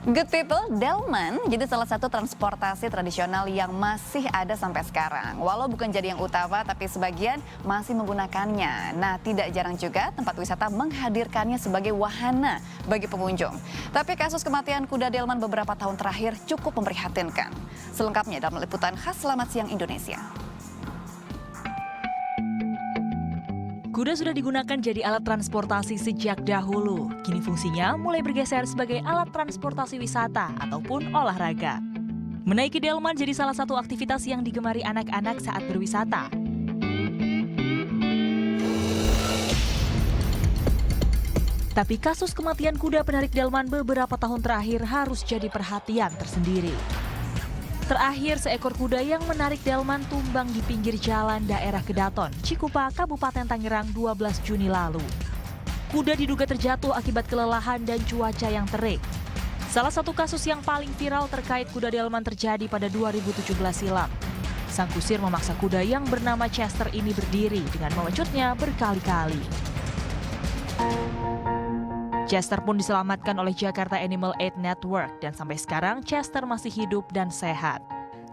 Good people, delman jadi salah satu transportasi tradisional yang masih ada sampai sekarang. Walau bukan jadi yang utama, tapi sebagian masih menggunakannya. Nah, tidak jarang juga tempat wisata menghadirkannya sebagai wahana bagi pengunjung. Tapi kasus kematian kuda delman beberapa tahun terakhir cukup memprihatinkan. Selengkapnya dalam liputan khas Selamat Siang Indonesia. Kuda sudah digunakan jadi alat transportasi sejak dahulu. Kini fungsinya mulai bergeser sebagai alat transportasi wisata ataupun olahraga. Menaiki delman jadi salah satu aktivitas yang digemari anak-anak saat berwisata. Tapi kasus kematian kuda penarik delman beberapa tahun terakhir harus jadi perhatian tersendiri. Terakhir, seekor kuda yang menarik delman tumbang di pinggir jalan daerah Kedaton, Cikupa, Kabupaten Tangerang 12 Juni lalu. Kuda diduga terjatuh akibat kelelahan dan cuaca yang terik. Salah satu kasus yang paling viral terkait kuda delman terjadi pada 2017 silam. Sang kusir memaksa kuda yang bernama Chester ini berdiri dengan memecutnya berkali-kali. Chester pun diselamatkan oleh Jakarta Animal Aid Network dan sampai sekarang Chester masih hidup dan sehat.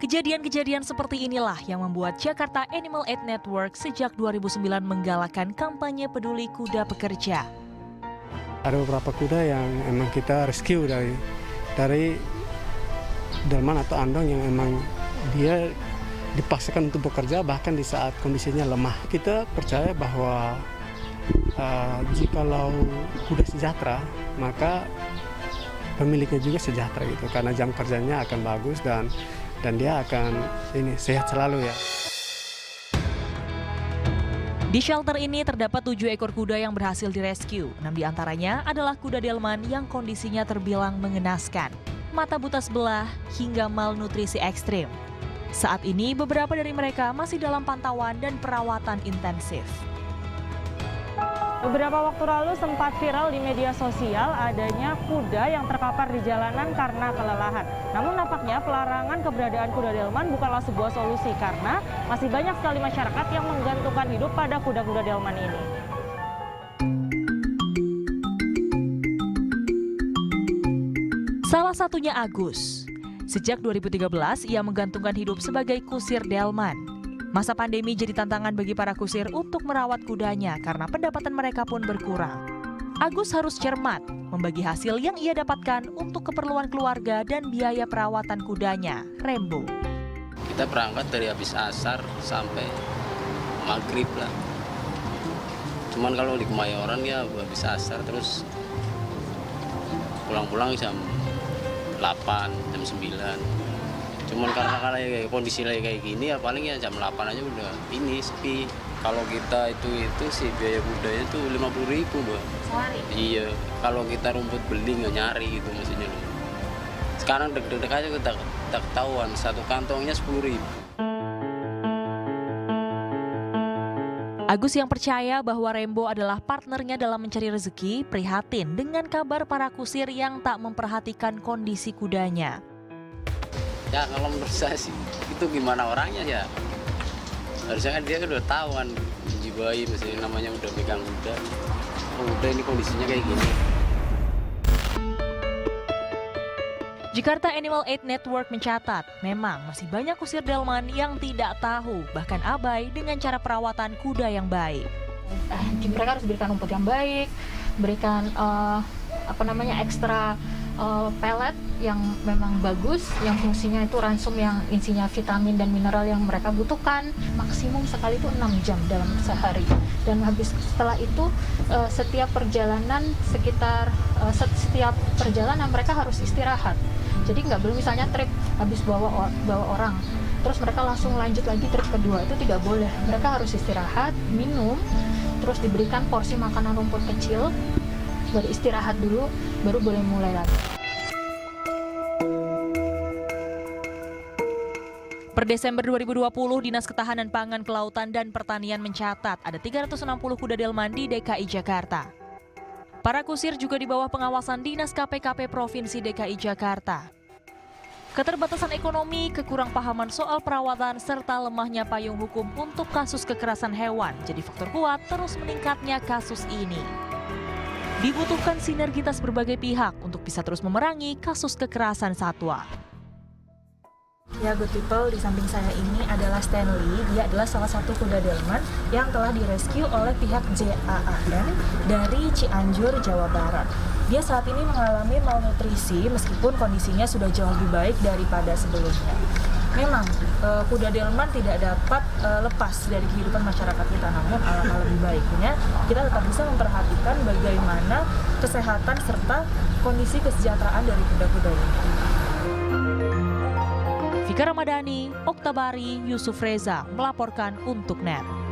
Kejadian-kejadian seperti inilah yang membuat Jakarta Animal Aid Network sejak 2009 menggalakkan kampanye peduli kuda pekerja. Ada beberapa kuda yang emang kita rescue dari delman atau andong yang emang dia dipaksakan untuk bekerja bahkan di saat kondisinya lemah. Kita percaya bahwa jikalau kuda sejahtera, maka pemiliknya juga sejahtera gitu, karena jam kerjanya akan bagus dan dia akan sehat selalu ya. Di shelter ini terdapat 7 ekor kuda yang berhasil direscue. 6 diantaranya adalah kuda delman yang kondisinya terbilang mengenaskan, mata buta sebelah hingga malnutrisi ekstrim. Saat ini beberapa dari mereka masih dalam pantauan dan perawatan intensif. Beberapa waktu lalu sempat viral di media sosial adanya kuda yang terkapar di jalanan karena kelelahan. Namun nampaknya pelarangan keberadaan kuda delman bukanlah sebuah solusi karena masih banyak sekali masyarakat yang menggantungkan hidup pada kuda-kuda delman ini. Salah satunya Agus. Sejak 2013 ia menggantungkan hidup sebagai kusir delman. Masa pandemi jadi tantangan bagi para kusir untuk merawat kudanya karena pendapatan mereka pun berkurang. Agus harus cermat membagi hasil yang ia dapatkan untuk keperluan keluarga dan biaya perawatan kudanya, Rembo. Kita berangkat dari habis asar sampai maghrib lah. Cuman kalau di Kemayoran ya habis asar terus pulang-pulang jam 8, jam 9. Cuman karena kondisi kayak gini ya paling ya jam 8 aja udah sepi. Kalau kita itu sih biaya kudanya itu 50.000 Mbak. Sehari? Iya, kalau kita rumput beli nggak nyari gitu maksudnya. Sekarang deg-deg aja kita ketahuan, satu kantongnya 10.000. Agus yang percaya bahwa Rembo adalah partnernya dalam mencari rezeki, prihatin dengan kabar para kusir yang tak memperhatikan kondisi kudanya. Ya kalau menurut saya sih itu gimana orangnya ya, harusnya kan dia udah tahu kan menjiwai misalnya namanya udah megang kuda, udah ini kondisinya kayak gini. Jakarta Animal Aid Network mencatat memang masih banyak kusir delman yang tidak tahu bahkan abai dengan cara perawatan kuda yang baik. Mereka harus berikan rumput yang baik, berikan ekstra pelet yang memang bagus, yang fungsinya itu ransum yang isinya vitamin dan mineral yang mereka butuhkan. Maksimum sekali itu 6 jam dalam sehari. Dan setelah itu setiap perjalanan setiap perjalanan mereka harus istirahat. Jadi nggak boleh misalnya trip habis bawa orang, terus mereka langsung lanjut lagi trip kedua, itu tidak boleh. Mereka harus istirahat, minum, terus diberikan porsi makanan rumput kecil, baru istirahat dulu, baru boleh mulai lagi. Per Desember 2020, Dinas Ketahanan Pangan, Kelautan, dan Pertanian mencatat ada 360 kuda delman di DKI Jakarta. Para kusir juga di bawah pengawasan Dinas KPKP Provinsi DKI Jakarta. Keterbatasan ekonomi, kekurangpahaman soal perawatan, serta lemahnya payung hukum untuk kasus kekerasan hewan jadi faktor kuat terus meningkatnya kasus ini. Dibutuhkan sinergitas berbagai pihak untuk bisa terus memerangi kasus kekerasan satwa. Ya, good people, di samping saya ini adalah Stanley. Dia adalah salah satu kuda delman yang telah direscue oleh pihak JAAN dari Cianjur, Jawa Barat. Dia saat ini mengalami malnutrisi meskipun kondisinya sudah jauh lebih baik daripada sebelumnya. Memang kuda delman tidak dapat lepas dari kehidupan masyarakat kita, namun alangkah lebih baiknya kita tetap bisa memperhatikan bagaimana kesehatan serta kondisi kesejahteraan dari kuda-kuda ini. Vika Ramadhani, Oktabari, Yusuf Reza melaporkan untuk NET.